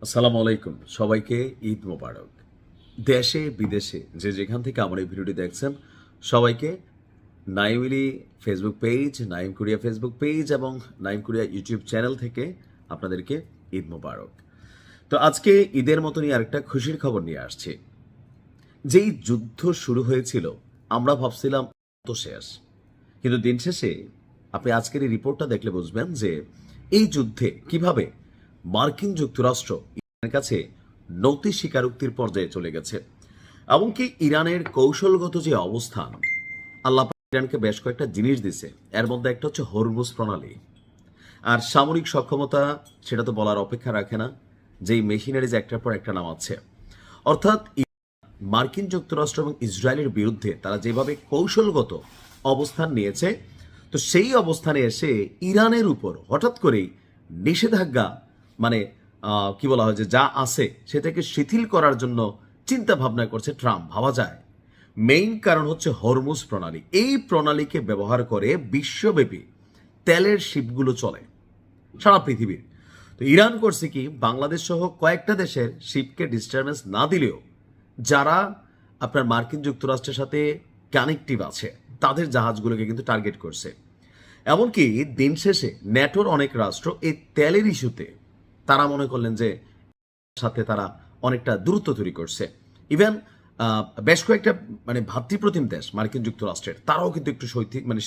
আসসালামু আলাইকুম, সবাইকে ঈদ মোবারক। দেশে বিদেশে যে যেখান থেকে আমার এই ভিডিওটি দেখছেন সবাইকে নাইমলি Facebook page, Naim Korea Facebook page এবং নাইম কোরিয়া ইউটিউব চ্যানেল থেকে আপনাদেরকে ঈদ মোবারক। তো আজকে ঈদের মতনই আরেকটা খুশির খবর নিয়ে আসছি। যেই যুদ্ধ শুরু হয়েছিল আমরা ভাবছিলাম তো শেষ, কিন্তু দিন শেষে আপনি আজকের এই রিপোর্টটা দেখলে বুঝবেন যে এই যুদ্ধে কিভাবে মার্কিন যুক্তরাষ্ট্র ইরানের কাছে নতি স্বীকারোক্তির পর্যায়ে চলে গেছে। এমনকি ইরানের কৌশলগত যে অবস্থান, আল্লাহ পাক ইরানকে বেশ কয়েকটা জিনিস দিছে। এর মধ্যে একটা হচ্ছে হরমুজ প্রণালী, আর সামরিক সক্ষমতা সেটা তো বলার অপেক্ষা রাখে না, যেই মেশিনারিজ একটার পর একটা নামাচ্ছে। অর্থাৎ মার্কিন যুক্তরাষ্ট্র এবং ইসরায়েলের বিরুদ্ধে তারা যেভাবে কৌশলগত অবস্থান নিয়েছে, তো সেই অবস্থানে এসে ইরানের উপর হঠাৎ করেই নিষেধাজ্ঞা, মানে কি বলা হয় যে যা আছে সেটাকে শিথিল করার জন্য চিন্তা ভাবনা করছে ট্রাম্প। ভাবা যায় মেইন কারণ হচ্ছে হরমুজ প্রণালী। এই প্রণালীকে ব্যবহার করে বিশ্বব্যাপী তেলের শিপগুলো চলে সারা পৃথিবীর। তো ইরান করছে কি, বাংলাদেশ সহ কয়েকটা দেশের শিপকে ডিস্টারবেন্স না দিলেও যারা আপনার মার্কিন যুক্তরাষ্ট্রের সাথে কানেক্টিভ আছে তাদের জাহাজগুলোকে কিন্তু টার্গেট করছে। এমনকি দিন শেষে ন্যাটোর অনেক রাষ্ট্র এই তেলের ইস্যুতে তারা মনে করলেন যে সাথে তারা অনেকটা দূরত্ব তৈরি করছে। ইভেন বেশ কয়েকটা মানে ভাতৃপ্রতিম দেশ মার্কিন যুক্তরাষ্ট্রের তারাও কিন্তু একটু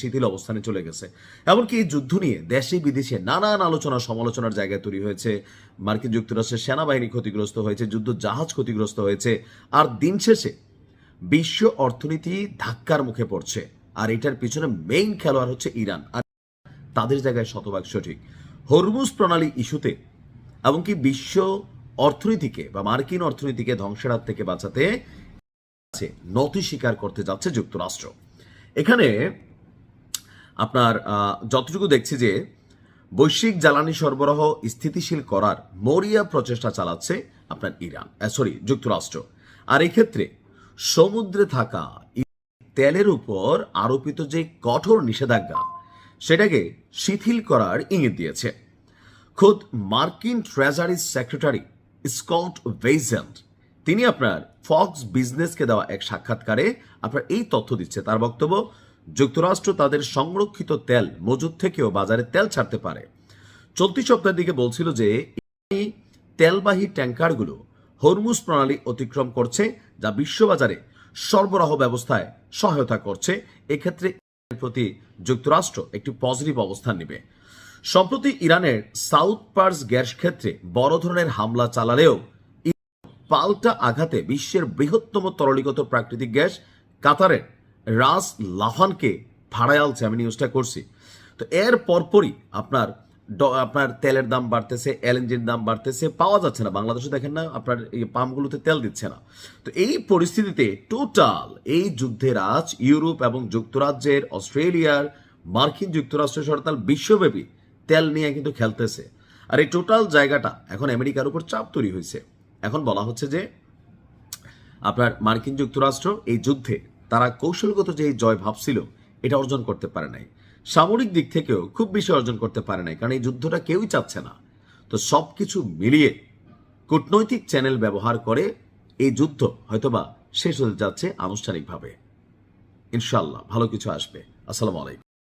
শিথিল অবস্থানে চলে গেছে। এমনকি এই যুদ্ধ নিয়ে দেশে বিদেশে নানান আলোচনা সমালোচনার জায়গায় তৈরি হয়েছে। মার্কিন যুক্তরাষ্ট্রের সেনাবাহিনী ক্ষতিগ্রস্ত হয়েছে, যুদ্ধ জাহাজ ক্ষতিগ্রস্ত হয়েছে, আর দিন শেষে বিশ্ব অর্থনীতি ধাক্কার মুখে পড়ছে। আর এটার পিছনে মেইন খেলোয়াড় হচ্ছে ইরান, আর তাদের জায়গায় শতভাগ সঠিক। হরমুজ প্রণালী ইস্যুতে এমনকি বিশ্ব অর্থনীতিকে বা মার্কিন অর্থনীতিকে ধ্বংসের হাত থেকে বাঁচাতে নতি স্বীকার করতে যাচ্ছে যুক্তরাষ্ট্র। এখানে আপনার যতটুকু দেখছি যে বৈশ্বিক জ্বালানি সরবরাহ স্থিতিশীল করার মরিয়া প্রচেষ্টা চালাচ্ছে আপনার যুক্তরাষ্ট্র। আর এই ক্ষেত্রে সমুদ্রে থাকা তেলের উপর আরোপিত যে কঠোর নিষেধাজ্ঞা সেটাকে শিথিল করার ইঙ্গিত দিয়েছে। খোদ মার্কিন ট্রেজারি সেক্রেটারি স্কট বেইজেন্ট তিনি আপনার ফক্স বিজনেসকে দেওয়া এক সাক্ষাৎকারে আপনার এই তথ্য দিচ্ছে। তার বক্তব্য, যুক্তরাষ্ট্র তাদের সংরক্ষিত তেল মজুদ থেকেও বাজারে তেল ছাড়তে পারে। চলতি সপ্তাহের দিকে বলছিল যে এই তেলবাহী ট্যাঙ্কারগুলো হরমুজ প্রণালী অতিক্রম করছে, যা বিশ্ববাজারে সরবরাহ ব্যবস্থায় সহায়তা করছে। এক্ষেত্রে প্রতি যুক্তরাষ্ট্র একটি পজিটিভ অবস্থান নেবে। সম্প্রতি ইরানের সাউথ পার্স গ্যাস ক্ষেত্রে বড় ধরনের হামলা চালালেও পাল্টা আঘাতে বিশ্বের বৃহত্তম তরলীগত প্রাকৃতিক গ্যাস কাতারের রাস লাফানকে ভাড়ায় আলছে। আমি নিউজটা করছি। তো এর পরপরই আপনার তেলের দাম বাড়তেছে, এলএনজির দাম বাড়তেছে, পাওয়া যাচ্ছে না। বাংলাদেশে দেখেন না আপনার এই পাম্পগুলোতে তেল দিচ্ছে না। তো এই পরিস্থিতিতে টোটাল এই যুদ্ধের আজ ইউরোপ এবং যুক্তরাজ্যের, অস্ট্রেলিয়ার, মার্কিন যুক্তরাষ্ট্র সরকার বিশ্বব্যাপী তেল নিয়ে কিন্তু খেলতেছে। আর এই টোটাল জায়গাটা এখন আমেরিকার উপর চাপ তৈরি হয়েছে। এখন বলা হচ্ছে যে আপনার মার্কিন যুক্তরাষ্ট্র এই যুদ্ধে তারা কৌশলগত যে জয় ভাবছিল এটা অর্জন করতে পারে নাই, সামরিক দিক থেকেও খুব বেশি অর্জন করতে পারে নাই, কারণ এই যুদ্ধটা কেউই চাচ্ছে না। তো সবকিছু মিলিয়ে কূটনৈতিক চ্যানেল ব্যবহার করে এই যুদ্ধ হয়তোবা শেষ হতে যাচ্ছে আনুষ্ঠানিকভাবে। ইনশাল্লাহ ভালো কিছু আসবে। আসসালামু আলাইকুম।